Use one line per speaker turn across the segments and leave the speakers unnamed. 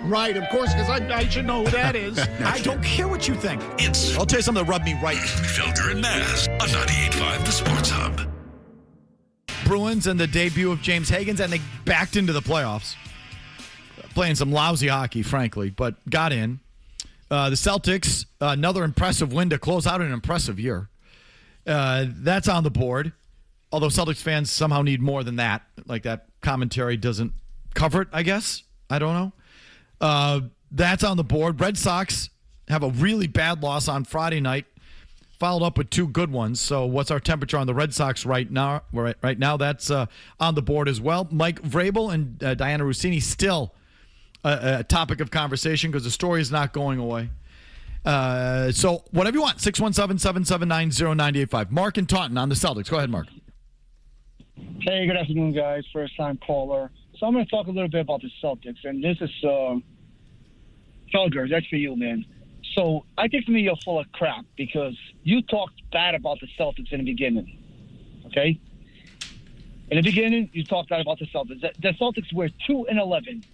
Right, of course, because I should know who that is.
I don't care what you think.
I'll
tell you something that rubbed me right.
Felger and Maz on 98.5 The Sports Hub.
Bruins and the debut of James Higgins, and they backed into the playoffs. Playing some lousy hockey, frankly, but got in. The Celtics, another impressive win to close out an impressive year. That's on the board. Although Celtics fans somehow need more than that. Like that commentary doesn't cover it, I guess. I don't know. That's on the board. Red Sox have a really bad loss on Friday night, followed up with two good ones. So what's our temperature on the Red Sox right now? Right now, that's on the board as well. Mike Vrabel and Diana Rossini still a topic of conversation because the story is not going away. So whatever you want, 617-779-0985. Mark and Taunton on the Celtics. Go ahead, Mark.
Hey, good afternoon, guys. First-time caller. So I'm going to talk a little bit about the Celtics, and this is Felger. That's for you, man. So I think for me you're full of crap because you talked bad about the Celtics in the beginning, okay? In the beginning, you talked bad about the Celtics. The Celtics were 2-11.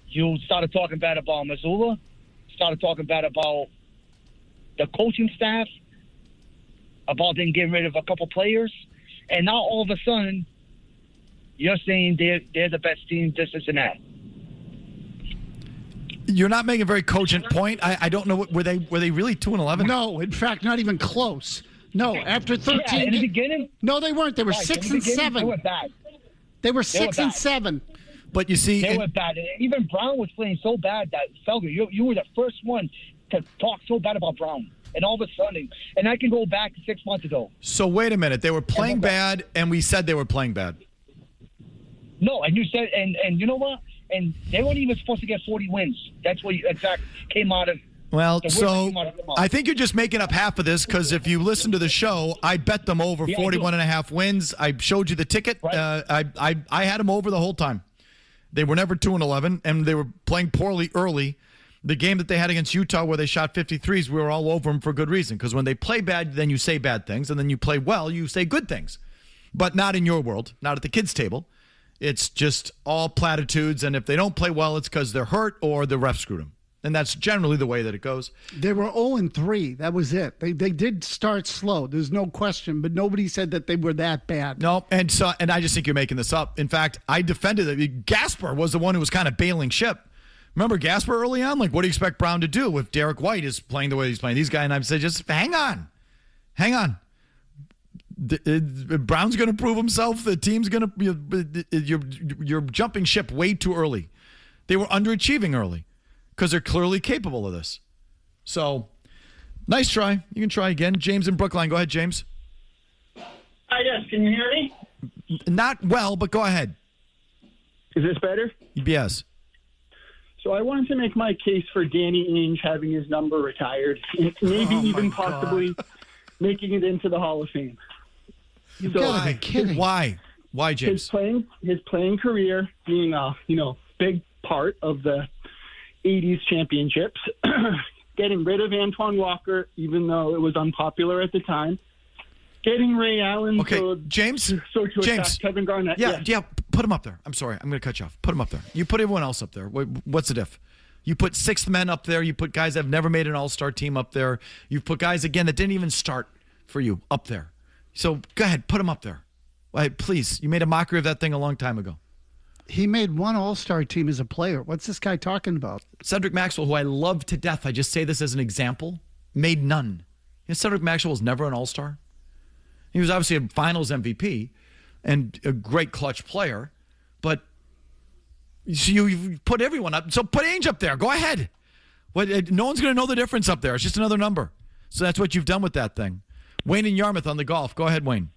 You started talking bad about Missoula, started talking bad about the coaching staff, about them getting rid of a couple players, and now all of a sudden you're saying they're the best team, this and that.
You're not making a very cogent point. I don't know. Were they really 2-11?
No, in fact, not even close. No, after 13.
Yeah, in the beginning?
No, they weren't. They were
Right,
6 and 7.
They were bad.
They were 6 and 7.
But you see,
they were bad. Even Brown was playing so bad that Felger, you were the first one to talk so bad about Brown. And all of a sudden, and I can go back 6 months ago.
So wait a minute. They were playing bad, and we said they were playing bad.
No, and you said, and you know what? And they weren't even supposed to get 40 wins. That's what came out of.
Well, so I think you're just making up half of this because if you listen to the show, I bet them over 41.5 wins. I showed you the ticket.
Right.
I had them over the whole time. They were never 2-11, and they were playing poorly early. The game that they had against Utah where they shot 53s, we were all over them for good reason. Because when they play bad, then you say bad things. And then you play well, you say good things. But not in your world, not at the kids' table. It's just all platitudes. And if they don't play well, it's because they're hurt or the ref screwed them. And that's generally the way that it goes.
They were 0-3. That was it. They did start slow. There's no question. But nobody said that they were that bad.
No, and I just think you're making this up. In fact, I defended it. Gasper was the one who was kind of bailing ship. Remember Gasper early on? Like, what do you expect Brown to do if Derek White is playing the way he's playing? These guys, and I said, just hang on. Brown's going to prove himself. The team's going to you're jumping ship way too early. They were underachieving early because they're clearly capable of this. So, nice try. You can try again. James in Brookline. Go ahead, James.
Hi, yes. Can you hear me?
Not well, but go ahead.
Is this better?
Yes.
So I wanted to make my case for Danny Ainge having his number retired, and maybe even possibly making it into the Hall of Fame.
You've got to be kidding.
Why? Why, James?
His playing career being a big part of the 80s championships, getting rid of Antoine Walker, even though it was unpopular at the time, getting Ray Allen
James,
attack Kevin Garnett.
Yeah, put him up there. I'm sorry. I'm going to cut you off. Put him up there. You put everyone else up there. What's the diff? You put sixth men up there. You put guys that have never made an all-star team up there. You put guys, again, that didn't even start for you up there. So go ahead. Put them up there. Please. You made a mockery of that thing a long time ago.
He made one all-star team as a player. What's this guy talking about?
Cedric Maxwell, who I love to death, I just say this as an example, made none. Cedric Maxwell was never an all-star. He was obviously a finals MVP and a great clutch player, but you put everyone up. So put Ainge up there. Go ahead. No one's going to know the difference up there. It's just another number. So that's what you've done with that thing. Wayne in Yarmouth on the golf. Go ahead, Wayne.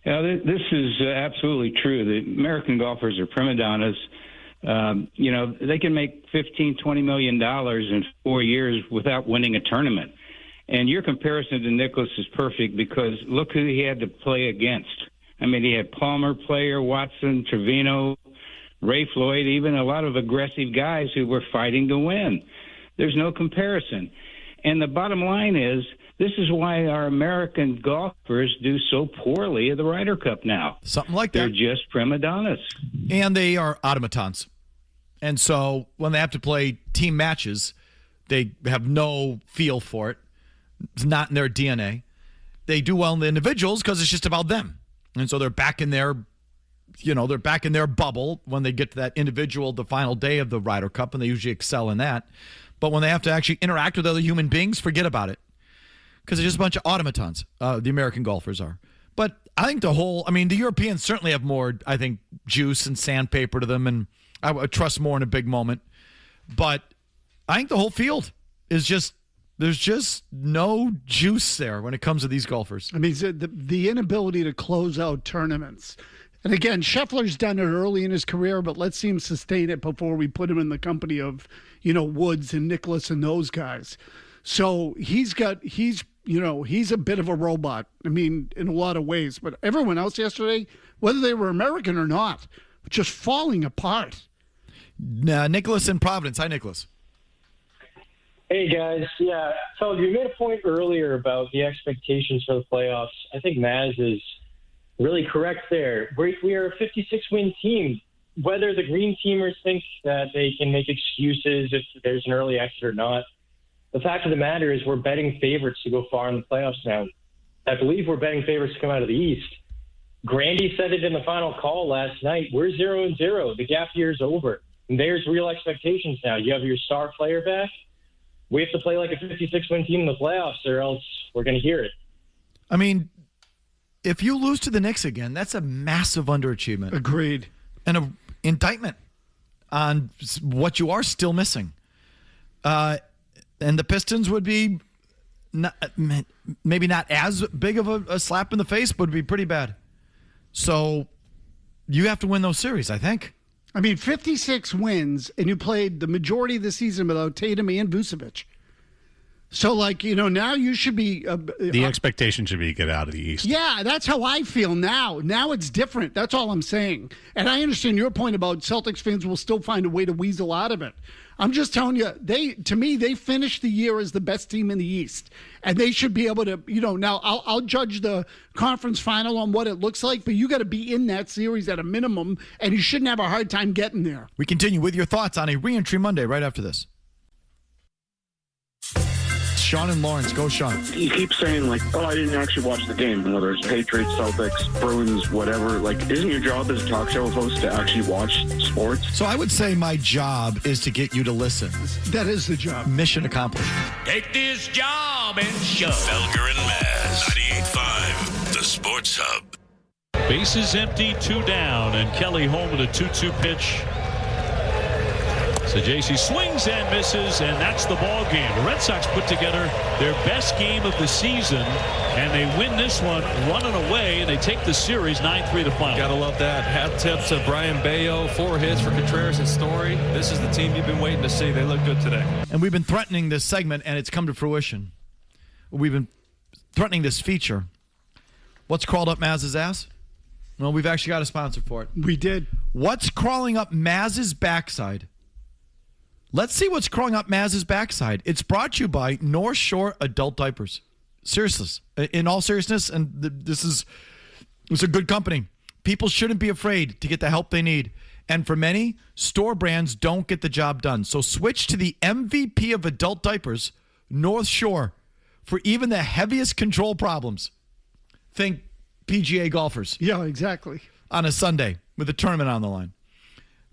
Yeah, this is absolutely true. The American golfers are prima donnas. They can make $15-20 million in 4 years without winning a tournament. And your comparison to Nicklaus is perfect because look who he had to play against. I mean, he had Palmer, Player, Watson, Trevino, Ray Floyd, even a lot of aggressive guys who were fighting to win. There's no comparison. And the bottom line is, this is why our American golfers do so poorly at the Ryder Cup now.
Something like that.
They're just prima donnas.
And they are automatons. And so when they have to play team matches, they have no feel for it. It's not in their DNA. They do well in the individuals because it's just about them. And so they're back in their, they're back in their bubble when they get to that individual, the final day of the Ryder Cup, and they usually excel in that. But when they have to actually interact with other human beings, forget about it. Because they're just a bunch of automatons, the American golfers are. But I think the Europeans certainly have more, I think, juice and sandpaper to them, and I would trust more in a big moment. But I think the whole field is there's just no juice there when it comes to these golfers.
I mean, the inability to close out tournaments. And again, Scheffler's done it early in his career, but let's see him sustain it before we put him in the company of, Woods and Nicklaus and those guys. So he's a bit of a robot. I mean, in a lot of ways. But everyone else yesterday, whether they were American or not, just falling apart.
Nicholas in Providence. Hi, Nicholas.
Hey, guys. Yeah, so you made a point earlier about the expectations for the playoffs. I think Maz is really correct there. We are a 56-win team. Whether the Green Teamers think that they can make excuses if there's an early exit or not, the fact of the matter is we're betting favorites to go far in the playoffs now. I believe we're betting favorites to come out of the East. Grandy said it in the final call last night. We're 0-0. The gap year's over. And there's real expectations now. You have your star player back. We have to play like a 56-win team in the playoffs, or else we're going to hear it.
I mean, if you lose to the Knicks again, that's a massive underachievement.
Agreed.
And an indictment on what you are still missing. And the Pistons would be maybe not as big of a slap in the face, but would be pretty bad. So you have to win those series, I think.
I mean, 56 wins, and you played the majority of the season without Tatum and Vucevic. So, now you should be...
the expectation should be get out of the East.
Yeah, that's how I feel now. Now it's different. That's all I'm saying. And I understand your point about Celtics fans will still find a way to weasel out of it. I'm just telling you, to me, they finished the year as the best team in the East. And they should be able to, now I'll judge the conference final on what it looks like, but you got to be in that series at a minimum, and you shouldn't have a hard time getting there.
We continue with your thoughts on a Reentry Monday right after this. Sean and Lawrence. Go, Sean.
You keep saying, I didn't actually watch the game, whether it's Patriots, Celtics, Bruins, whatever. Isn't your job as a talk show host to actually watch sports?
So I would say my job is to get you to listen.
That is the job.
Mission accomplished.
Take this job and shove. Felger and Maz, 98.5, the Sports Hub.
Bases empty, 2 down, and Kelly home with a 2-2 pitch. So JC swings and misses, and that's the ball game. The Red Sox put together their best game of the season, and they win this one running away, and they take the series 9-3 to final.
Gotta love that. Hat tip to Brian Bayo, 4 hits for Contreras and Story. This is the team you've been waiting to see. They look good today.
And we've been threatening this segment, and it's come to fruition. We've been threatening this feature. What's crawled up Maz's ass? Well, we've actually got a sponsor for it.
We did.
What's crawling up Maz's backside? Let's see what's crawling up Maz's backside. It's brought to you by North Shore Adult Diapers. Seriously, in all seriousness, and it's a good company. People shouldn't be afraid to get the help they need. And for many, store brands don't get the job done. So switch to the MVP of adult diapers, North Shore, for even the heaviest control problems. Think PGA golfers.
Yeah, exactly.
On a Sunday with a tournament on the line.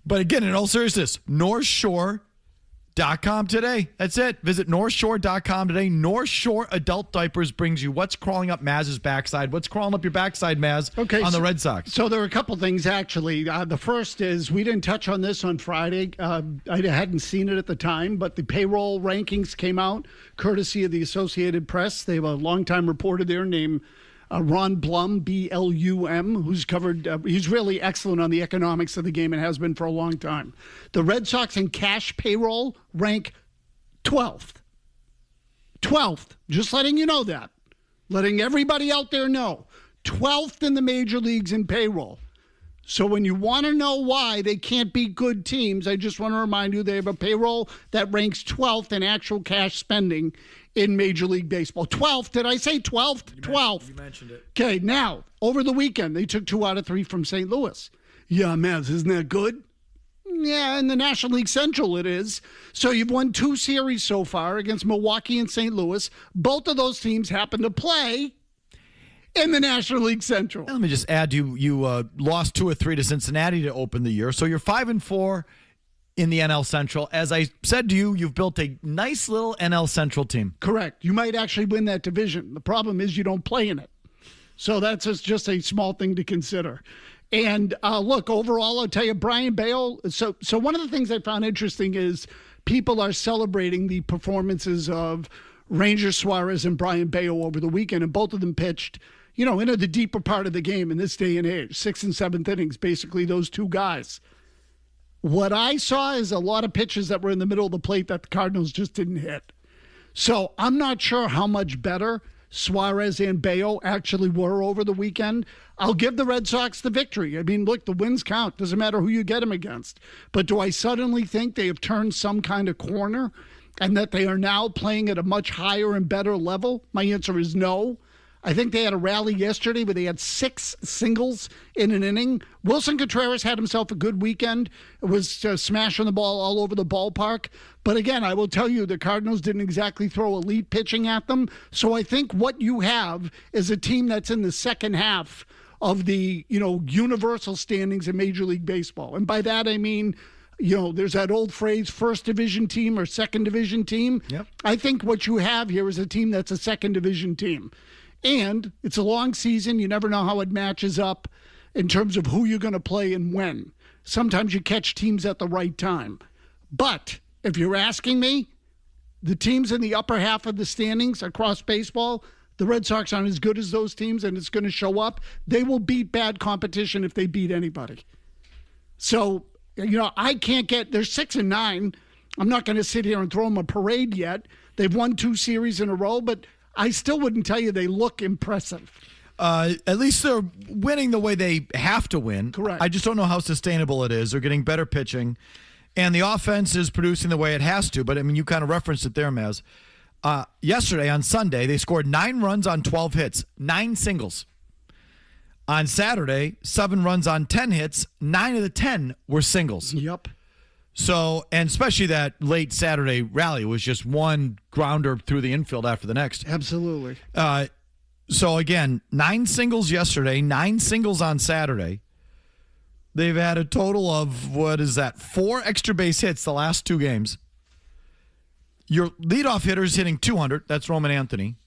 But again, in all seriousness, NorthShore.com today. That's it. Visit NorthShore.com today. North Shore Adult Diapers brings you what's crawling up Maz's backside. What's crawling up your backside, Maz, on the Red Sox?
So there are a couple things, actually. The first is we didn't touch on this on Friday. I hadn't seen it at the time, but the payroll rankings came out, courtesy of the Associated Press. They have a longtime reporter there named Ron Blum, B-L-U-M, who's covered, he's really excellent on the economics of the game and has been for a long time. The Red Sox in cash payroll rank 12th. 12th. Just letting you know that. Letting everybody out there know. 12th in the major leagues in payroll. So when you want to know why they can't be good teams, I just want to remind you they have a payroll that ranks 12th in actual cash spending in Major League Baseball. 12th. Did I say 12th? 12th.
You mentioned it.
Okay, now, over the weekend, they took 2 out of 3 from St. Louis. Yeah, man, isn't that good? Yeah, in the National League Central it is. So you've won 2 series so far against Milwaukee and St. Louis. Both of those teams happen to play in the National League Central.
Let me just add, you lost 2 or 3 to Cincinnati to open the year. So you're 5-4 in the NL Central. As I said to you, you've built a nice little NL Central team.
Correct. You might actually win that division. The problem is you don't play in it. So that's just a small thing to consider. And look, overall, I'll tell you, Brian Bale. So one of the things I found interesting is people are celebrating the performances of Ranger Suarez and Brian Bale over the weekend, and both of them pitched, into the deeper part of the game in this day and age, 6th and 7th innings, basically those 2 guys. What I saw is a lot of pitches that were in the middle of the plate that the Cardinals just didn't hit. So I'm not sure how much better Suarez and Bayo actually were over the weekend. I'll give the Red Sox the victory. I mean, look, the wins count. Doesn't matter who you get them against. But do I suddenly think they have turned some kind of corner and that they are now playing at a much higher and better level? My answer is no. I think they had a rally yesterday where they had 6 singles in an inning. Wilson Contreras had himself a good weekend. It was smashing the ball all over the ballpark. But again, I will tell you, the Cardinals didn't exactly throw elite pitching at them. So I think what you have is a team that's in the second half of the, universal standings in Major League Baseball. And by that, I mean, there's that old phrase, first division team or second division team.
Yep.
I think what you have here is a team that's a second division team. And it's a long season. You never know how it matches up in terms of who you're going to play and when. Sometimes you catch teams at the right time. But if you're asking me, the teams in the upper half of the standings across baseball, the Red Sox aren't as good as those teams, and it's going to show up. They will beat bad competition if they beat anybody. So, I can't they're 6-9. I'm not going to sit here and throw them a parade yet. They've won 2 series in a row, but I still wouldn't tell you they look impressive.
At least they're winning the way they have to win.
Correct.
I just don't know how sustainable it is. They're getting better pitching, and the offense is producing the way it has to. But, I mean, you kind of referenced it there, Maz. Yesterday, on Sunday, they scored 9 runs on 12 hits, 9 singles. On Saturday, 7 runs on 10 hits, 9 of the 10 were singles.
Yep.
So, and especially that late Saturday rally was just one grounder through the infield after the next.
Absolutely.
So, again, 9 singles yesterday, 9 singles on Saturday. They've had a total of, 4 extra base hits the last 2 games. Your leadoff hitter is hitting 200. That's Roman Anthony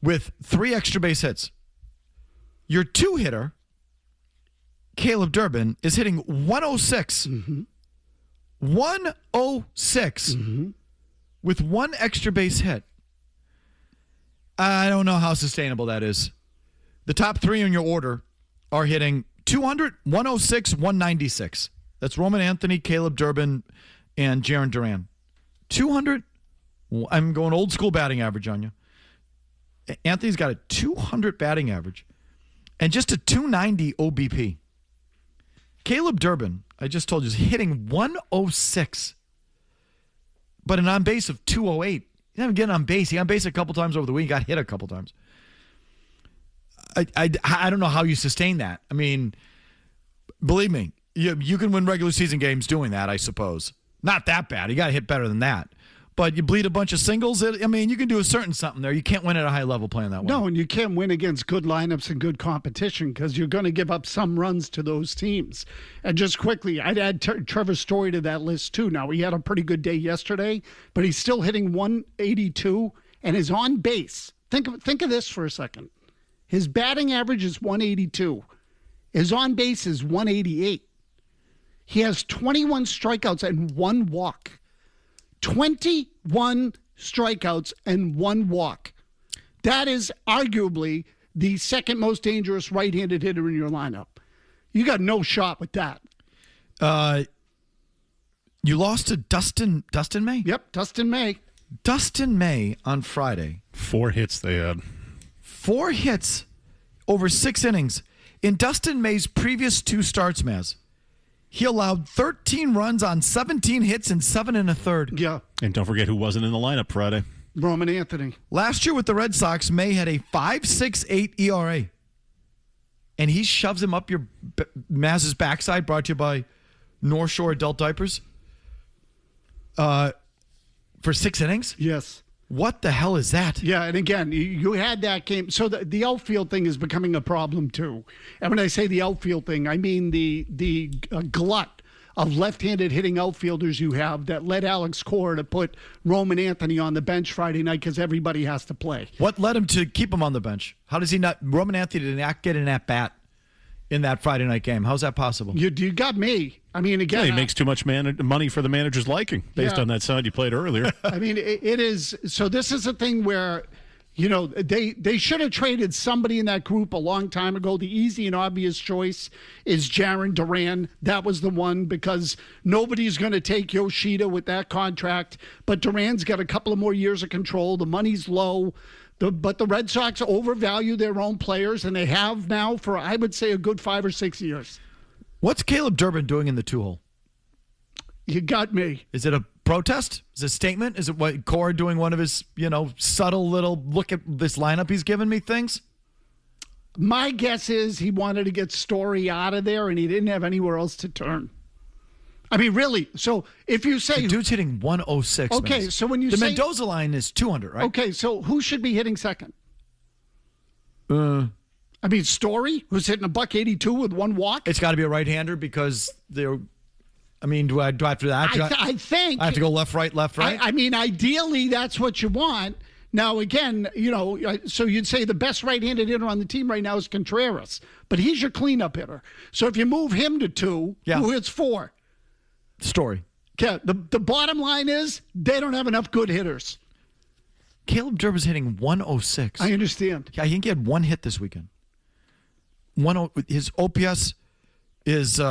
with 3 extra base hits. Your 2 hitter, Caleb Durbin, is hitting 106.
Mm-hmm.
106 with 1 extra base hit. I don't know how sustainable that is. The top 3 in your order are hitting 200, 106, 196. That's Roman Anthony, Caleb Durbin, and Jarren Duran. 200, I'm going old school batting average on you. Anthony's got a 200 batting average and just a 290 OBP. Caleb Durbin, I just told you, is hitting 106, but an on base of 208. He didn't get on base. He got on base a couple times over the week. Got hit a couple times. I don't know how you sustain that. I mean, believe me, you can win regular season games doing that, I suppose. Not that bad. You got to hit better than that. But you bleed a bunch of singles. I mean, you can do a certain something there. You can't win at a high level playing that way.
No, and you can't win against good lineups and good competition because you're going to give up some runs to those teams. And just quickly, I'd add Trevor Story to that list too. Now, he had a pretty good day yesterday, but he's still hitting 182 and is on base. Think of this for a second. His batting average is 182. His on base is 188. He has 21 strikeouts and 1 walk. 21 strikeouts and 1 walk. That is arguably the second most dangerous right-handed hitter in your lineup. You got no shot with that.
You lost to Dustin May?
Yep, Dustin May.
Dustin May on Friday.
4 hits they had. 4
hits over 6 innings. In Dustin May's previous 2 starts, Maz, he allowed 13 runs on 17 hits and 7 1/3.
Yeah.
And don't forget who wasn't in the lineup Friday.
Roman Anthony.
Last year with the Red Sox, May had a 5.68 ERA. And he shoves him up your Maz's backside, brought to you by North Shore adult diapers for 6 innings?
Yes.
What the hell is that?
Yeah, and again, you had that game. So the outfield thing is becoming a problem, too. And when I say the outfield thing, I mean the glut of left-handed hitting outfielders you have that led Alex Cora to put Roman Anthony on the bench Friday night because everybody has to play.
What led him to keep him on the bench? How does he not? Roman Anthony did not get an at-bat in that Friday night game. How's that possible?
You got me. I mean, again,
he makes too much money for the manager's liking based on that sound you played earlier.
I mean, it is. So this is a thing where, you know, they should have traded somebody in that group a long time ago. The easy and obvious choice is Jarren Duran. That was the one because nobody's going to take Yoshida with that contract. But Duran's got a couple of more years of control. The money's low. But the Red Sox overvalue their own players, and they have now for, I would say, a good 5 or 6 years.
What's Caleb Durbin doing in the 2-hole?
You got me.
Is it a protest? Is it a statement? Is it what Cora doing one of his, subtle little look at this lineup he's given me things?
My guess is he wanted to get Story out of there, and he didn't have anywhere else to turn. I mean, really. So if you say...
The dude's hitting 106.
Okay,
minutes.
so when you
say...
The
Mendoza line is 200, right?
Okay, so who should be hitting second? I mean, Story, who's hitting $182 with one walk?
It's got to be a right-hander because they're... I mean, do I have to...
I think...
I have to go left, right, left, right?
I mean, ideally, that's what you want. Now, again, so you'd say the best right-handed hitter on the team right now is Contreras, but he's your cleanup hitter. So if you move him to 2, who hits 4?
Story.
Yeah, the bottom line is they don't have enough good hitters.
Caleb Durbin's hitting 106.
I understand.
I think he had one hit this weekend. His OPS is his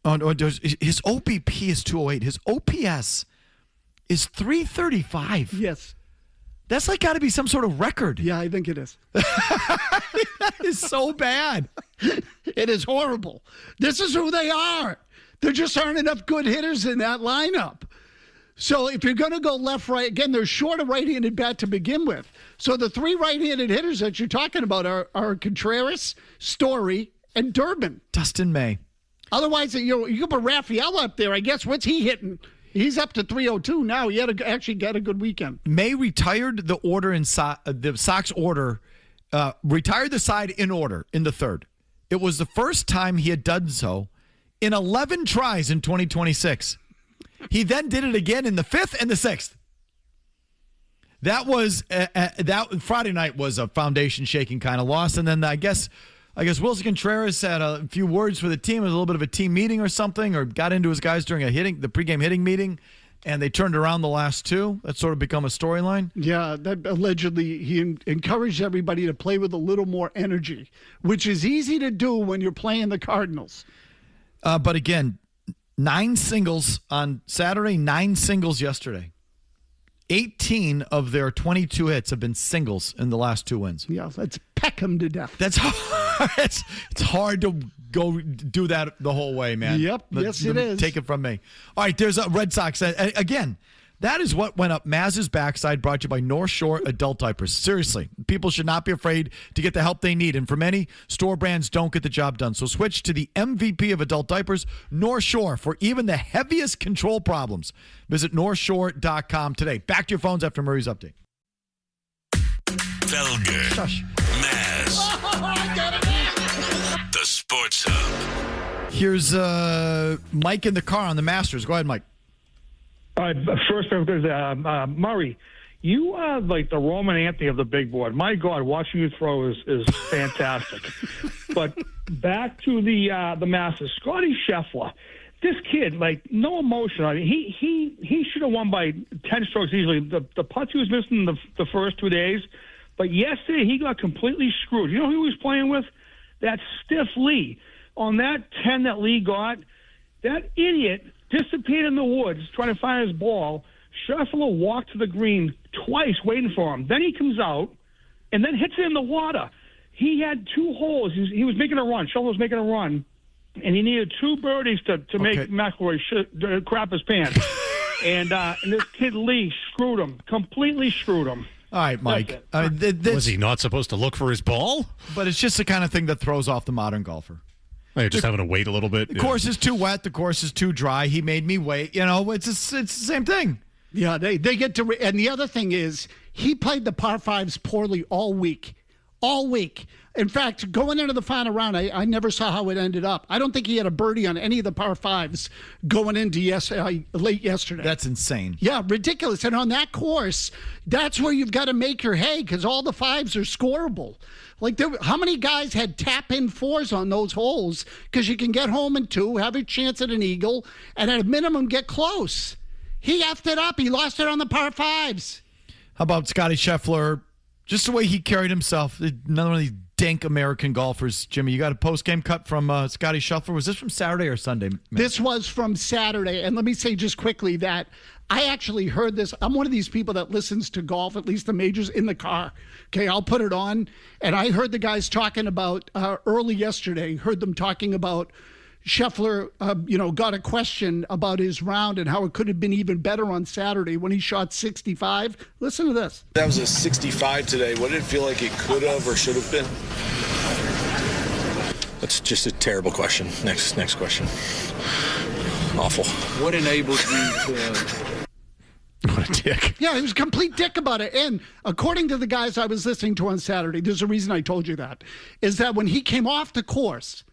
OBP is 208. His OPS is 335.
Yes.
That's got to be some sort of record.
Yeah, I think it is.
That is so bad.
It is horrible. This is who they are. There just aren't enough good hitters in that lineup. So if you're going to go left, right, again, they're short a right-handed bat to begin with. So the 3 right-handed hitters that you're talking about are Contreras, Story, and Durbin.
Dustin May.
Otherwise, you can put Raphael up there. I guess what's he hitting? He's up to 302 now. He actually got a good weekend.
May retired the order in the Sox order, retired the side in order in the 3rd. It was the first time he had done so in 11 tries in 2026. He then did it again in the 5th and the 6th. That was that Friday night was a foundation shaking kind of loss, and then I guess Wilson Contreras had a few words for the team. It was a little bit of a team meeting or something, or got into his guys during the pregame hitting meeting, and they turned around the last 2. That's sort of become a storyline.
Yeah, that allegedly he encouraged everybody to play with a little more energy, which is easy to do when you're playing the Cardinals.
But again, 9 singles on Saturday, 9 singles yesterday. 18 of their 22 hits have been singles in the last 2 wins.
Yeah, let's peck them to death.
That's hard. It's hard to go do that the whole way, man.
Yep, yes it is.
Take it from me. All right, there's a Red Sox. Again, that is what went up Maz's backside, brought to you by North Shore Adult Diapers. Seriously, people should not be afraid to get the help they need. And for many, store brands don't get the job done. So switch to the MVP of adult diapers, North Shore, for even the heaviest control problems. Visit NorthShore.com today. Back to your phones after Murray's update.
Felger.
Shush.
Maz. The Sports Hub.
Here's Mike in the car on the Masters. Go ahead, Mike.
All right, first, Murray, you are like the Roman Anthony of the big board. My God, watching you throw is fantastic. But back to the Masters, Scotty Scheffler, this kid, no emotion. I mean, he should have won by 10 strokes easily. The putts he was missing the first 2 days, but yesterday he got completely screwed. You know who he was playing with? That stiff Lee. On that 10 that Lee got, that idiot disappeared in the woods trying to find his ball. Scheffler walked to the green twice waiting for him. Then he comes out and then hits it in the water. He had 2 holes. He was making a run. Scheffler was making a run, and he needed 2 birdies to make McIlroy crap his pants. and this kid Lee screwed him, completely screwed him.
All right, Mike.
Was he not supposed to look for his ball?
But it's just the kind of thing that throws off the modern golfer.
They're just having to wait a little bit.
The course is too wet. The course is too dry. He made me wait. It's the same thing.
Yeah, they get to, and the other thing is he played the par fives poorly all week. All week. In fact, going into the final round, I never saw how it ended up. I don't think he had a birdie on any of the par fives going into late yesterday.
That's insane.
Yeah, ridiculous. And on that course, that's where you've got to make your hay because all the fives are scoreable. Like, how many guys had tap-in fours on those holes because you can get home in two, have a chance at an eagle, and at a minimum get close. He effed it up. He lost it on the par fives.
How about Scotty Scheffler? Just the way he carried himself. Another one of these dank American golfers. Jimmy, you got a post-game cut from Scotty Scheffler. Was this from Saturday or Sunday? Man?
This was from Saturday. And let me say just quickly that I actually heard this. I'm one of these people that listens to golf, at least the majors, in the car. Okay, I'll put it on. And I heard the guys talking about early yesterday, heard them talking about Scheffler, got a question about his round and how it could have been even better on Saturday when he shot 65. Listen to this.
That was a 65 today. What did it feel like it could have or should have been? That's just a terrible question. Next question. Awful. What enabled you to...
What a dick.
Yeah, he was a complete dick about it. And according to the guys I was listening to on Saturday, there's a reason I told you that, is that when he came off the course,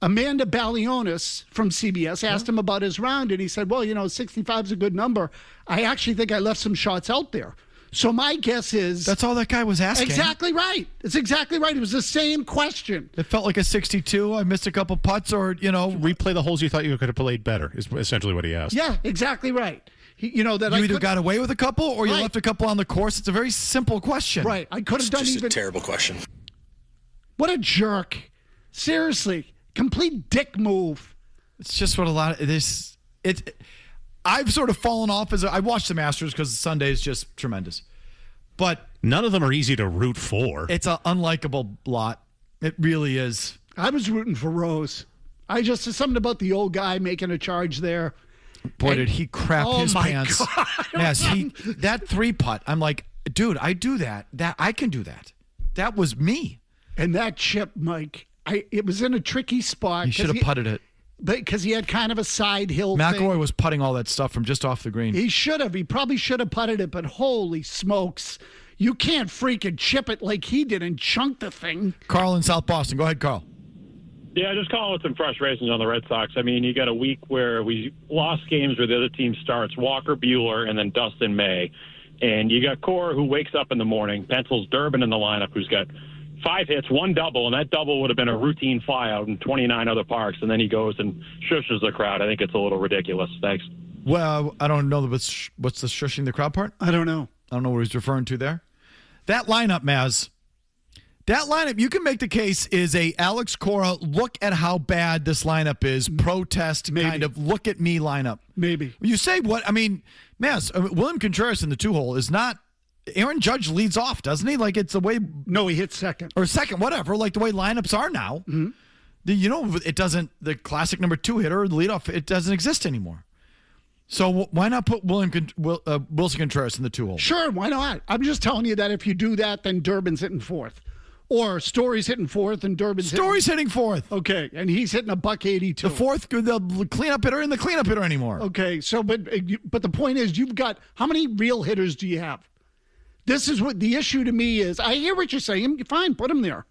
Amanda Balionis from CBS asked him about his round, and he said, well, 65 is a good number. I actually think I left some shots out there. So my guess is...
That's all that guy was asking.
Exactly right. It's exactly right. It was the same question.
It felt like a 62. I missed a couple putts or,
Replay the holes you thought you could have played better is essentially what he asked.
Yeah, exactly right.
You either got away with a couple or you left a couple on the course. It's a very simple question.
Right. I could have done
just
even...
a terrible question.
What a jerk. Seriously. Complete dick move.
It's just what a lot of this. I've sort of fallen off I watch the Masters because Sunday is just tremendous, but
none of them are easy to root for.
It's an unlikable lot. It really is.
I was rooting for Rose. There's something about the old guy making a charge there.
Boy, did he crap his pants.
God.
Yes, that 3-putt. I'm like, dude, I do that. I can do that. That was me.
And that chip, Mike. It was in a tricky spot.
He should have putted it.
Because he had kind of a side hill
McIlroy
thing.
was putting all that stuff from just off the green.
He should have. He probably should have putted it, but holy smokes. You can't freaking chip it like he did and chunk the thing.
Carl in South Boston. Go ahead, Carl.
Yeah, just calling with some frustrations on the Red Sox. I mean, you got a week where we lost games where the other team starts Walker Buehler and then Dustin May. And you got Cora who wakes up in the morning, pencils Durbin in the lineup, who's got 5 hits, 1 double, and that double would have been a routine flyout in 29 other parks, and then he goes and shushes the crowd. I think it's a little ridiculous. Thanks.
Well, I don't know what's the shushing the crowd part.
I don't know.
I don't know what he's referring to there. That lineup, Maz. That lineup, you can make the case, is a Alex Cora, look at how bad this lineup is, protest kind of look at me lineup.
Maybe.
You say what? I mean, Maz, William Contreras in the 2-hole is not... Aaron Judge leads off, doesn't he? Like, it's the way...
No, he hits second.
Or second, whatever. Like, the way lineups are now.
Mm-hmm.
It doesn't... The classic number 2 hitter, the leadoff, it doesn't exist anymore. So why not put Wilson Contreras in the 2-hole?
Sure, why not? I'm just telling you that if you do that, then Durbin's hitting 4th. Or Story's hitting 4th and Durbin's
hitting 4th.
Okay, and he's hitting a $182.
The 4th, the cleanup hitter, and the cleanup hitter anymore.
Okay, so but the point is, you've got... How many real hitters do you have? This is what the issue to me is. I hear what you're saying. Fine, put him there.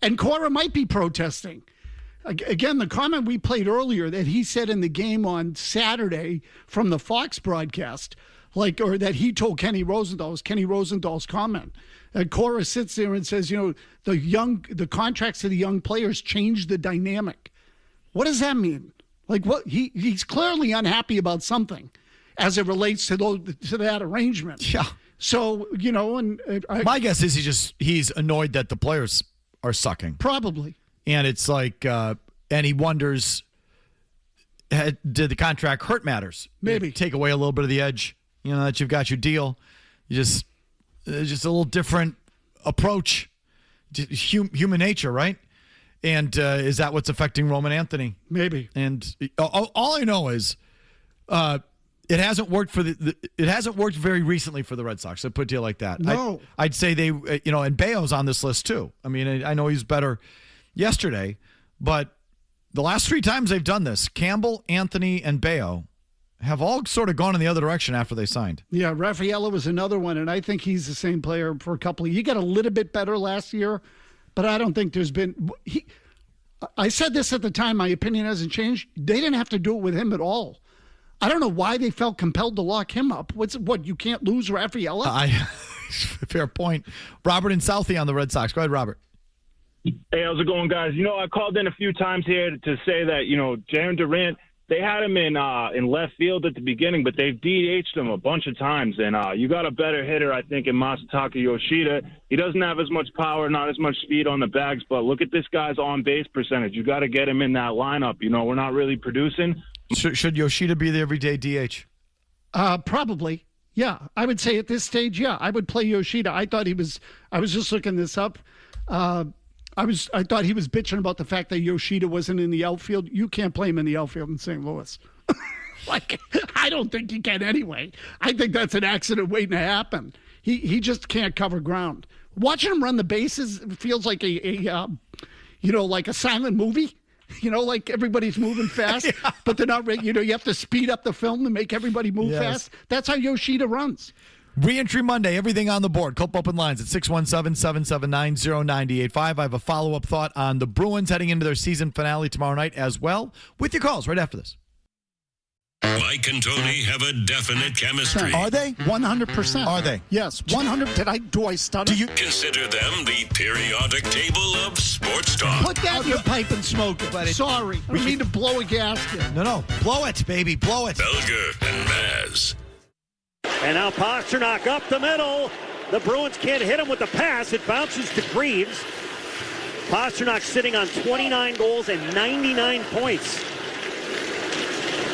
And Cora might be protesting. Again, the comment we played earlier that he said in the game on Saturday from the Fox broadcast, or that he told Kenny Rosenthal's comment. Cora sits there and says, the contracts of the young players change the dynamic. What does that mean? Like, what? He's clearly unhappy about something as it relates to that arrangement.
Yeah.
So,
my guess is he's annoyed that the players are sucking.
Probably.
And it's like, and he wonders, did the contract hurt matters?
Maybe.
Take away a little bit of the edge, that you've got your deal. Just a little different approach to human nature, right? And is that what's affecting Roman Anthony?
Maybe.
And all I know is, it hasn't worked it hasn't worked very recently for the Red Sox. I put it to you like that.
No.
I'd say they, and Bayo's on this list too. I mean, I know he's better yesterday, but the last 3 times they've done this, Campbell, Anthony, and Bayo have all sort of gone in the other direction after they signed.
Yeah, Raffaella was another one, and I think he's the same player for a couple of years. He got a little bit better last year, but I don't think there's been I said this at the time, my opinion hasn't changed. They didn't have to do it with him at all. I don't know why they felt compelled to lock him up. You can't lose Raffaella?
Fair point. Robert and Southie on the Red Sox. Go ahead, Robert.
Hey, how's it going, guys? I called in a few times here to say that, Jaron Durant, they had him in left field at the beginning, but they've DH'd him a bunch of times. And you got a better hitter, I think, in Masataka Yoshida. He doesn't have as much power, not as much speed on the bags, but look at this guy's on-base percentage. You got to get him in that lineup. We're not really producing.
Should Yoshida be the everyday DH?
Probably. Yeah, I would say at this stage, yeah, I would play Yoshida. I was just looking this up. I thought he was bitching about the fact that Yoshida wasn't in the outfield. You can't play him in the outfield in St. Louis. I don't think you can anyway. I think that's an accident waiting to happen. He just can't cover ground. Watching him run the bases feels like like a silent movie. Like everybody's moving fast, but they're not ready. You have to speed up the film to make everybody move fast. That's how Yoshida runs.
Re-entry Monday, everything on the board. Cope open lines at 617-779-0985. I have a follow-up thought on the Bruins heading into their season finale tomorrow night as well. With your calls right after this.
Mike and Tony have a definite chemistry.
Are they? 100%.
Are they?
Yes, 100. Do I stutter?
Do you consider them the periodic table of sports talk?
Put that in your pipe and smoke it, buddy. Sorry. We need to blow a gasket.
No. Blow it, baby. Blow it.
Felger and Maz.
And now Pastrnak up the middle. The Bruins can't hit him with the pass. It bounces to Greaves. Pastrnak sitting on 29 goals and 99 points.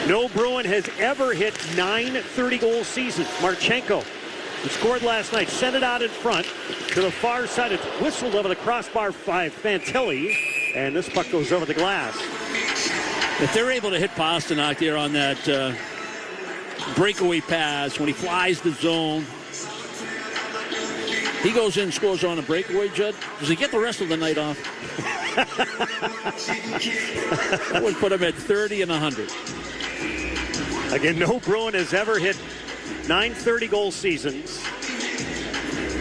No Bruin has ever hit 9 30-goal seasons. Marchenko, who scored last night, sent it out in front to the far side. It's whistled over the crossbar by Fantilli, and this puck goes over the glass.
If they're able to hit Pastrnak there on that breakaway pass, when he flies the zone, he goes in and scores on a breakaway, Judd. Does he get the rest of the night off? That would put him at 30 and 100.
Again, no Bruin has ever hit 9 30-goal seasons.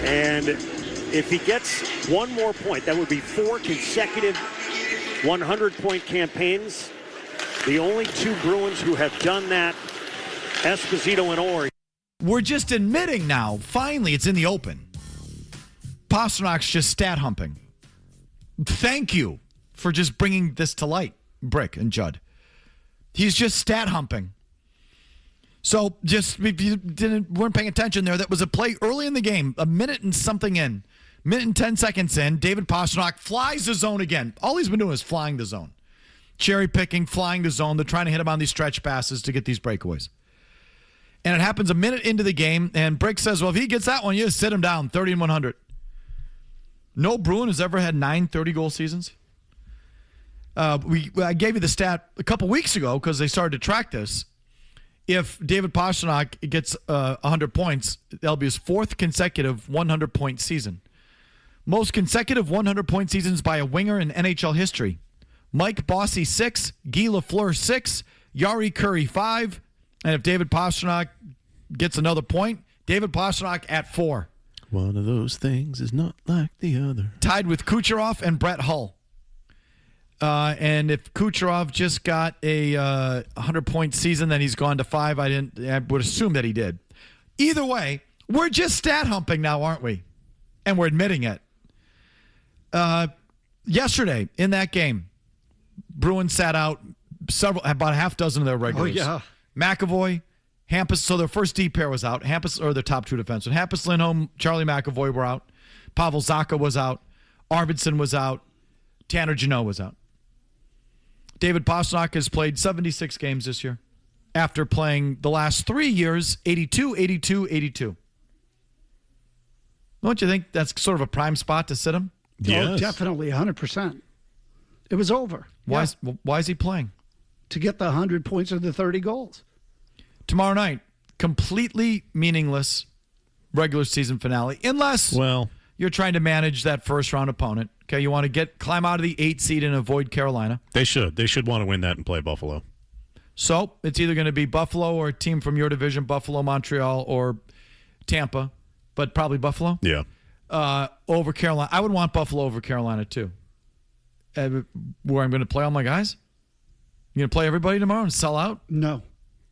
And if he gets one more point, that would be 4 consecutive 100-point campaigns. The only 2 Bruins who have done that, Esposito and Orr.
We're just admitting now, finally, it's in the open. Pasternak's just stat humping. Thank you for just bringing this to light, Brick and Judd. He's just stat humping. So just if you weren't paying attention there, that was a play early in the game, a minute and 10 seconds in. David Pastrnak flies the zone again. All he's been doing is flying the zone. Cherry picking, flying the zone. They're trying to hit him on these stretch passes to get these breakaways. And it happens a minute into the game, and Brick says, well, if he gets that one, you just sit him down, 30 and 100. No Bruin has ever had 9 30-goal seasons. I gave you the stat a couple weeks ago because they started to track this. If David Pastrnak gets 100 points, that'll be his 4th consecutive 100-point season. Most consecutive 100-point seasons by a winger in NHL history. Mike Bossy, 6. Guy Lafleur, 6. Yari Curry, 5. And if David Pastrnak gets another point, David Pastrnak at 4.
One of those things is not like the other.
Tied with Kucherov and Brett Hull. And if Kucherov just got a 100-point season, then he's gone to 5. I would assume that he did. Either way, we're just stat humping now, aren't we? And we're admitting it. Yesterday in that game, Bruins sat out about a half dozen of their regulars.
Oh, yeah.
McAvoy, Hampus, so their first D pair was out. Hampus, or their top 2 defensemen. Hampus Lindholm, Charlie McAvoy were out. Pavel Zacha was out. Arvidsson was out. Tanner Jeannot was out. David Pastrnak has played 76 games this year after playing the last 3 years, 82, 82, 82. Don't you think that's sort of a prime spot to sit him?
Yes.
Oh, definitely, 100%. It was over.
Why is he playing?
To get the 100 points or the 30 goals.
Tomorrow night, completely meaningless regular season finale, unless you you're trying to manage that first-round opponent. Okay, you want to climb out of the 8 seed and avoid Carolina.
They should. They should want to win that and play Buffalo.
So it's either going to be Buffalo or a team from your division, Buffalo, Montreal, or Tampa, but probably Buffalo.
Yeah.
Over Carolina. I would want Buffalo over Carolina, too. Where I'm going to play all my guys? You going to play everybody tomorrow and sell out?
No.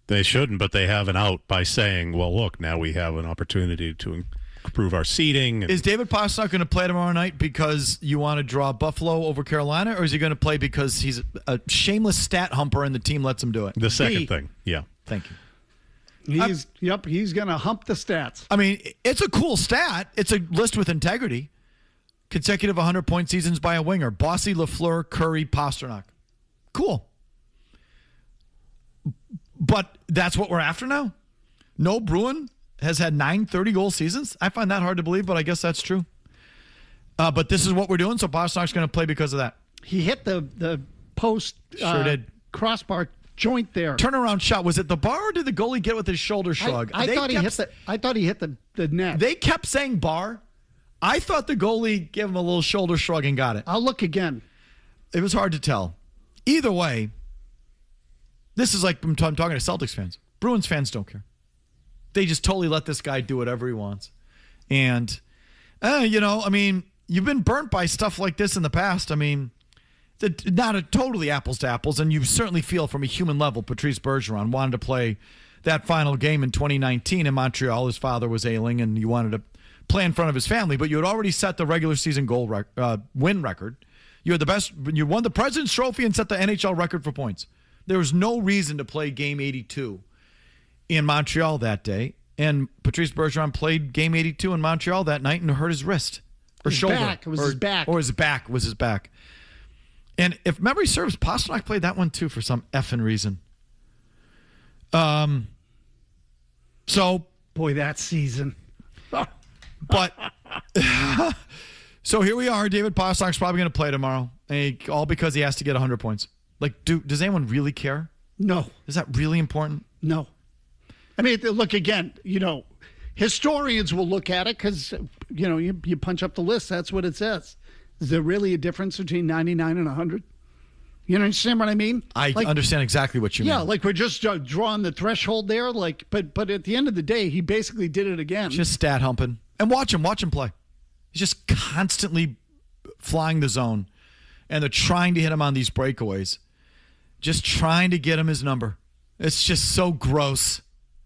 They shouldn't, but they have an out by saying, well, look, now we have an opportunity to improve our seeding.
Is David Pastrnak going to play tomorrow night because you want to draw Buffalo over Carolina, or is he going to play because he's a shameless stat humper and the team lets him do it?
The second thing, yeah.
Thank you.
He's going to hump the stats.
I mean, it's a cool stat. It's a list with integrity. Consecutive 100-point seasons by a winger. Bossy, LaFleur, Curry, Pastrnak. Cool. But that's what we're after now? No Bruin has had 9 30-goal seasons? I find that hard to believe, but I guess that's true. But this is what we're doing, so Pastrnak's going to play because of that.
He hit the post
Sure did.
crossbar joint there.
Turnaround shot. Was it the bar or did the goalie get with his shoulder shrug?
I thought he hit the net.
They kept saying bar. I thought the goalie gave him a little shoulder shrug and got it.
I'll look again.
It was hard to tell. Either way, this is like I'm talking to Celtics fans. Bruins fans don't care. They just totally let this guy do whatever he wants. And, you've been burnt by stuff like this in the past. I mean, not a totally apples to apples, and you certainly feel from a human level, Patrice Bergeron wanted to play that final game in 2019 in Montreal. His father was ailing, and you wanted to play in front of his family, but you had already set the regular season win record. You had you won the President's Trophy and set the NHL record for points. There was no reason to play Game 82 in Montreal that day, and Patrice Bergeron played Game 82 in Montreal that night and hurt his wrist or shoulder.
Back. It was his back.
Or his back was his back. And if memory serves, Pastrnak played that one too for some effing reason. So,
boy, that season.
But so here we are. David Pastrnak's probably going to play tomorrow, all because he has to get 100 points. Like, does anyone really care?
No.
Is that really important?
No. I mean, look again. Historians will look at it because you punch up the list. That's what it says. Is there really a difference between 99 and 100? You understand what I mean?
I understand exactly what you mean.
Yeah, like we're just drawing the threshold there. Like, but at the end of the day, he basically did it again.
Just stat humping. And watch him play. He's just constantly flying the zone. And they're trying to hit him on these breakaways. Just trying to get him his number. It's just so gross.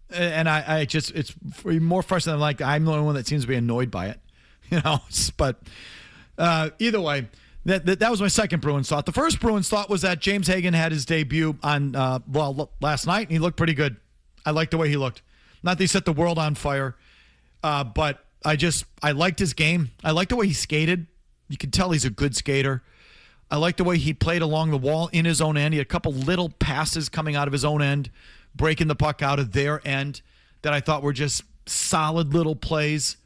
And it's more frustrating than I'm the only one that seems to be annoyed by it. But either way, that was my second Bruins thought. The first Bruins thought was that James Hagan had his debut on last night, and he looked pretty good. I liked the way he looked. Not that he set the world on fire, but I liked his game. I liked the way he skated. You can tell he's a good skater. I liked the way he played along the wall in his own end. He had a couple little passes coming out of his own end, breaking the puck out of their end that I thought were just solid little plays.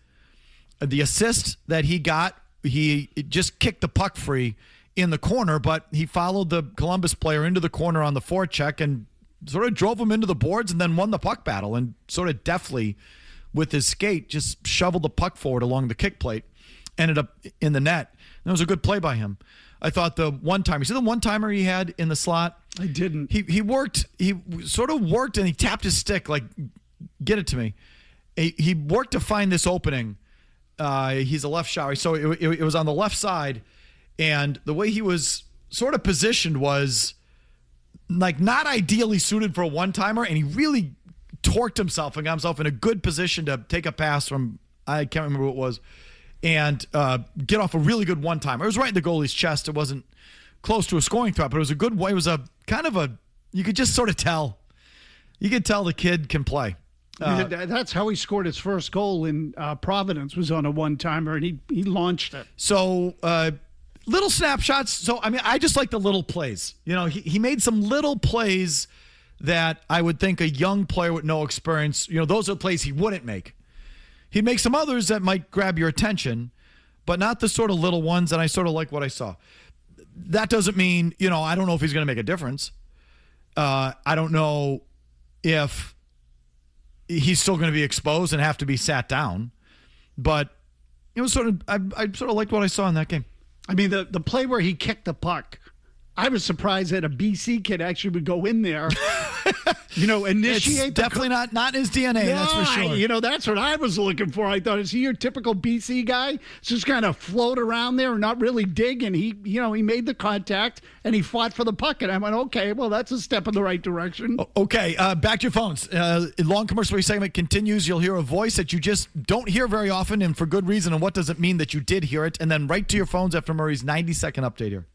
The assist that he got, he just kicked the puck free in the corner, but he followed the Columbus player into the corner on the forecheck and sort of drove him into the boards and then won the puck battle and sort of deftly with his skate just shoveled the puck forward along the kick plate, ended up in the net. And it was a good play by him. I thought the one-timer, you see the one-timer he had in the slot?
I didn't.
He sort of worked and he tapped his stick like, get it to me. He worked to find this opening. He's a left shot, so it was on the left side, and the way he was sort of positioned was like not ideally suited for a one-timer, and he really torqued himself and got himself in a good position to take a pass from, I can't remember who it was, and get off a really good one-timer. It was right in the goalie's chest. It wasn't close to a scoring threat, but it was a good way. It was a kind of a, you could just sort of tell. You could tell the kid can play.
That's how he scored his first goal in Providence, was on a one-timer, and he launched it.
So little snapshots. So, I mean, I just like the little plays. He made some little plays that I would think a young player with no experience, those are the plays he wouldn't make. He'd make some others that might grab your attention, but not the sort of little ones, and I sort of like what I saw. That doesn't mean, I don't know if he's going to make a difference. I don't know if he's still going to be exposed and have to be sat down. But, It was I sort of liked what I saw in that game.
I mean, the play where he kicked the puck, I was surprised that a BC kid actually would go in there, initiate.
It's definitely not his DNA, that's for sure.
That's what I was looking for. I thought, is he your typical BC guy? Just kind of float around there and not really dig, and he made the contact, and he fought for the puck, and I went, okay, well, that's a step in the right direction.
Okay, back to your phones. Long commercial segment continues. You'll hear a voice that you just don't hear very often, and for good reason, and what does it mean that you did hear it? And then right to your phones after Murray's 90-second update here.